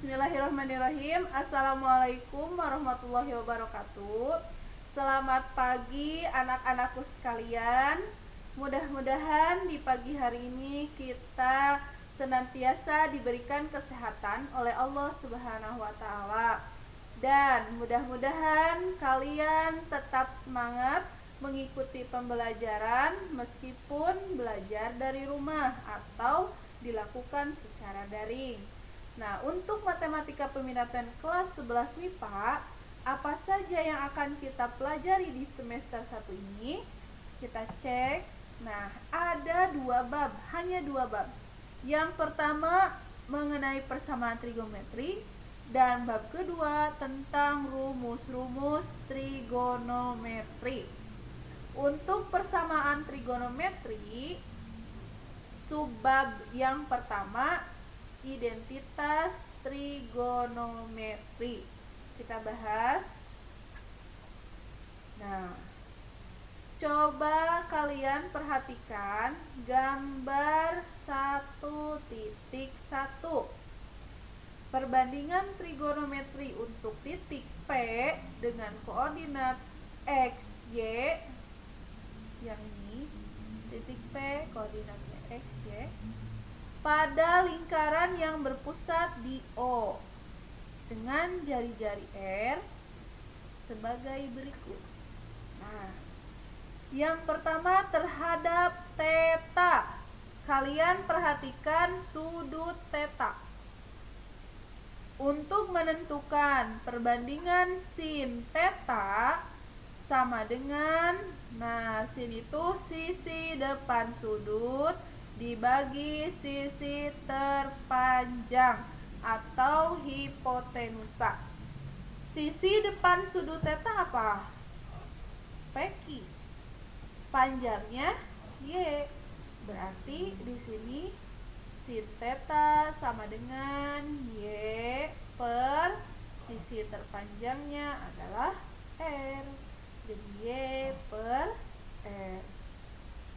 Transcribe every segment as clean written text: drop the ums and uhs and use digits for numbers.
Bismillahirrahmanirrahim. Assalamualaikum warahmatullahi wabarakatuh. Selamat pagi anak-anakku sekalian. Mudah-mudahan di pagi hari ini kita senantiasa diberikan kesehatan oleh Allah Subhanahu wa taala. Dan mudah-mudahan kalian tetap semangat mengikuti pembelajaran meskipun belajar dari rumah atau dilakukan secara daring. Nah, untuk matematika peminatan kelas 11 MIPA, apa saja yang akan kita pelajari di semester 1 ini? Kita cek. Nah, ada 2 bab, hanya 2 bab. Yang pertama mengenai persamaan trigonometri dan bab kedua tentang rumus-rumus trigonometri. Untuk persamaan trigonometri, subbab yang pertama identitas trigonometri. Kita bahas. Nah, coba kalian perhatikan gambar 1.1. Perbandingan trigonometri untuk titik P dengan koordinat X, Y. Yang ini titik P, koordinatnya X, Y, pada lingkaran yang berpusat di O dengan jari-jari R sebagai berikut. Nah, yang pertama terhadap theta. Kalian perhatikan sudut theta. Untuk menentukan perbandingan sin theta sama dengan, nah, sin itu sisi depan sudut dibagi sisi terpanjang atau hipotenusa. Sisi depan sudut theta apa? PQ. Panjangnya Y. Berarti di sini sin theta sama dengan Y per sisi terpanjangnya adalah R. Jadi Y per R.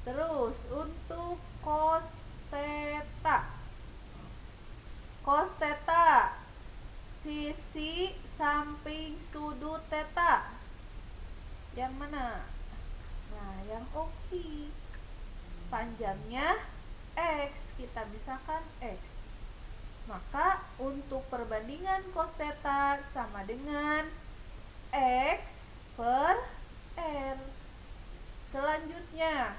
Terus untuk cos theta. Cos theta, sisi samping sudut theta. Yang mana? Nah, yang oke. Panjangnya X, kita bisahkan X. Maka untuk perbandingan cos theta sama dengan X per R. Selanjutnya,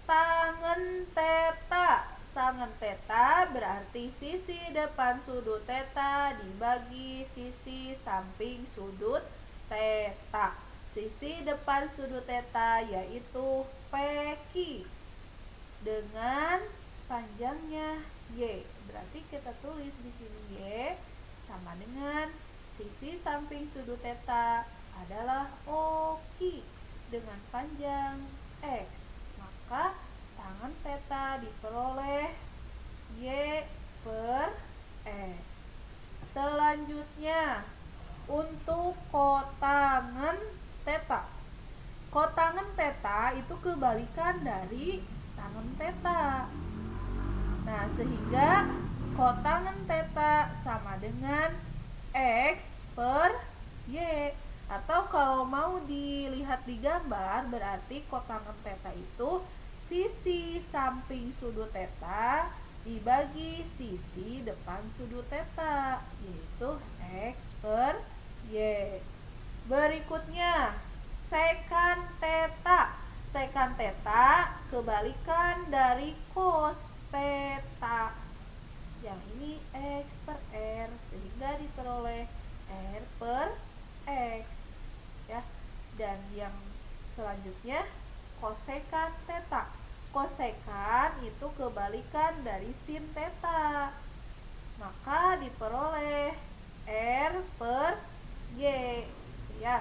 tangen theta. Tangen theta berarti sisi depan sudut theta dibagi sisi samping sudut theta. Sisi depan sudut theta yaitu PQ dengan panjangnya Y. Berarti kita tulis di sini Y sama dengan sisi samping sudut theta adalah OQ dengan panjang X. Maka tangen theta diperoleh Y per X. Selanjutnya untuk kotangen theta. Kotangen theta itu kebalikan dari tangen theta. Nah, sehingga kotangen theta sama dengan X per Y. Atau kalau mau dilihat di gambar, berarti kotangen theta itu sisi samping sudut theta dibagi sisi depan sudut theta, yaitu X per Y. Berikutnya, secant theta. Secant theta kebalikan dari cos theta. Yang ini X per R, sehingga diperoleh R per X. Ya. Dan yang selanjutnya kosekan theta. Kosekan itu kebalikan dari sin theta. Maka diperoleh R per Y. Ya.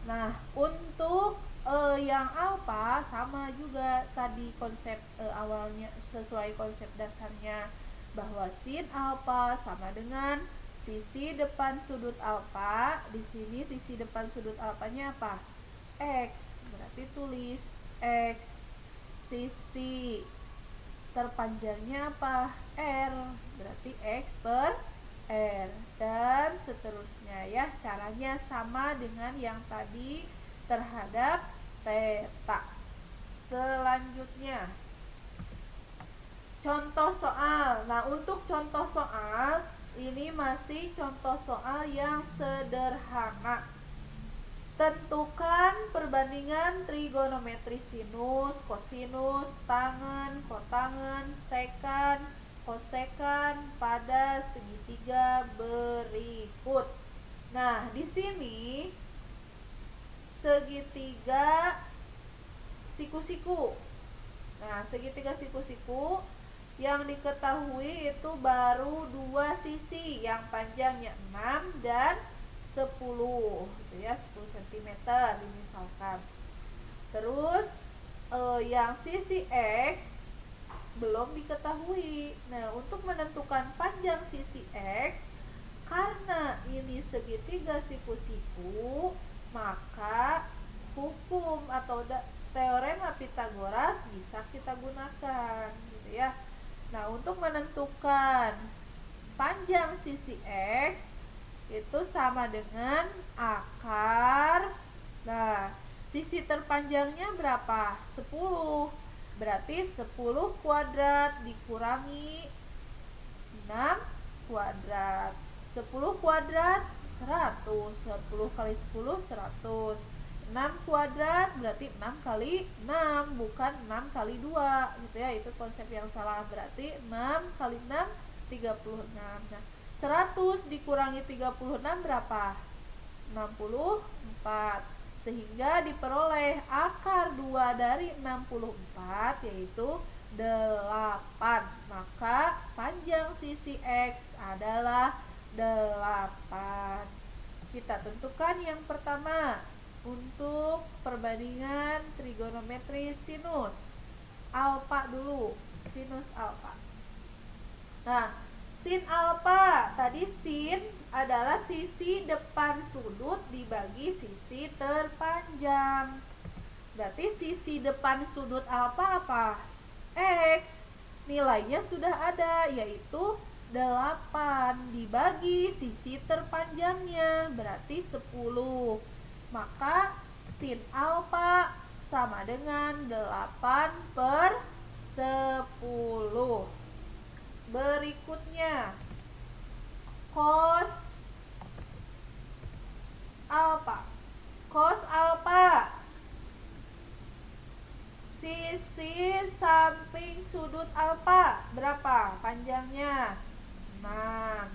Nah, untuk yang alfa sama juga tadi konsep awalnya, sesuai konsep dasarnya bahwa sin alfa sama dengan sisi depan sudut alfa. Di sini sisi depan sudut alfanya apa? X. Berarti tulis X. Sisi terpanjangnya apa? R. Berarti X per R, dan seterusnya ya. Caranya sama dengan yang tadi terhadap theta. Selanjutnya contoh soal. Nah, untuk contoh soal ini masih contoh soal yang sederhana. Tentukan perbandingan trigonometri sinus, kosinus, tangen, kotangen, sekan, kosekan pada segitiga berikut. Nah, di sini segitiga siku-siku. Nah, segitiga siku-siku yang diketahui itu baru dua sisi, yang panjangnya 6 dan 10 gitu ya, 10 cm misalkan. Terus yang sisi X belum diketahui. Nah, untuk menentukan panjang sisi X, karena ini segitiga siku-siku, maka hukum atau teorema Pitagoras bisa kita gunakan gitu ya. Nah, untuk menentukan panjang sisi X itu sama dengan akar. Nah, sisi terpanjangnya berapa? 10. Berarti 10 kuadrat dikurangi 6 kuadrat. 10 kuadrat 100. 10 kali 10 100. 6 kuadrat berarti 6 kali 6, bukan 6 kali 2 gitu ya. Itu konsep yang salah. Berarti 6 kali 6 36. Nah, 100 dikurangi 36 berapa? 64. Sehingga diperoleh akar 2 dari 64 yaitu 8. Maka panjang sisi X adalah 8. Kita tentukan yang pertama untuk perbandingan trigonometri sinus. Alfa dulu, sinus alfa. Nah, sin alfa, tadi sin adalah sisi depan sudut dibagi sisi terpanjang. Berarti sisi depan sudut alfa apa? X. Nilainya sudah ada, yaitu 8 dibagi sisi terpanjangnya, berarti 10. Maka sin alfa sama dengan 8 per 10. Berikutnya cos alfa. Cos alfa, sisi samping sudut alfa berapa panjangnya? 6.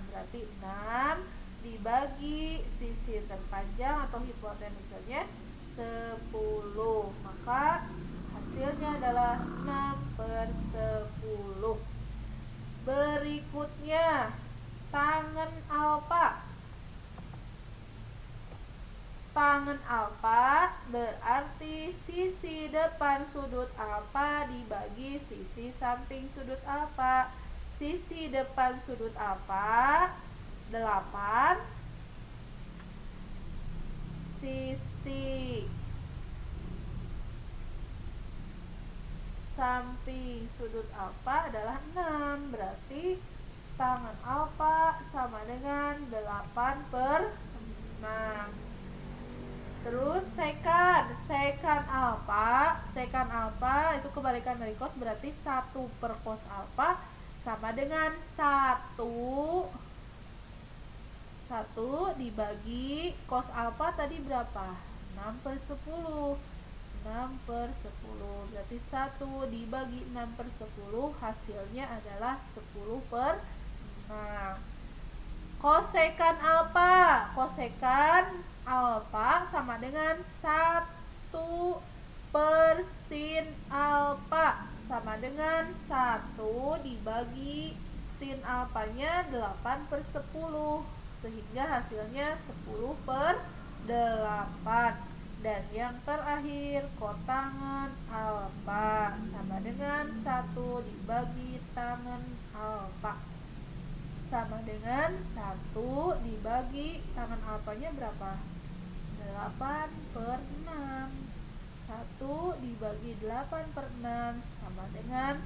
Berarti 6 dibagi sisi terpanjang atau hipotenusannya 10. Maka hasilnya adalah 6 per 10. Berikutnya tangen alfa. Tangen alfa berarti sisi depan sudut alfa dibagi sisi samping sudut alfa. Sisi depan sudut alfa 8, sisi samping sudut alfa adalah 6. Berarti tangen alfa sama dengan 8 per 6. Terus sekan alfa itu kebalikan dari cos, berarti 1 per cos alfa sama dengan 1 dibagi cos alfa tadi berapa? 6 per 10. 6 per 10 berarti 1 dibagi 6 per 10, hasilnya adalah 10 per 6. Kosekan alfa sama dengan 1 per sin alfa sama dengan 1 dibagi sin alfanya 8 per 10, sehingga hasilnya 10 per 8. Dan yang terakhir kotangen alfa sama dengan 1 dibagi tangen alfa sama dengan 1 dibagi tangen alfanya berapa? 8 per 6. 1 dibagi 8 per 6 sama dengan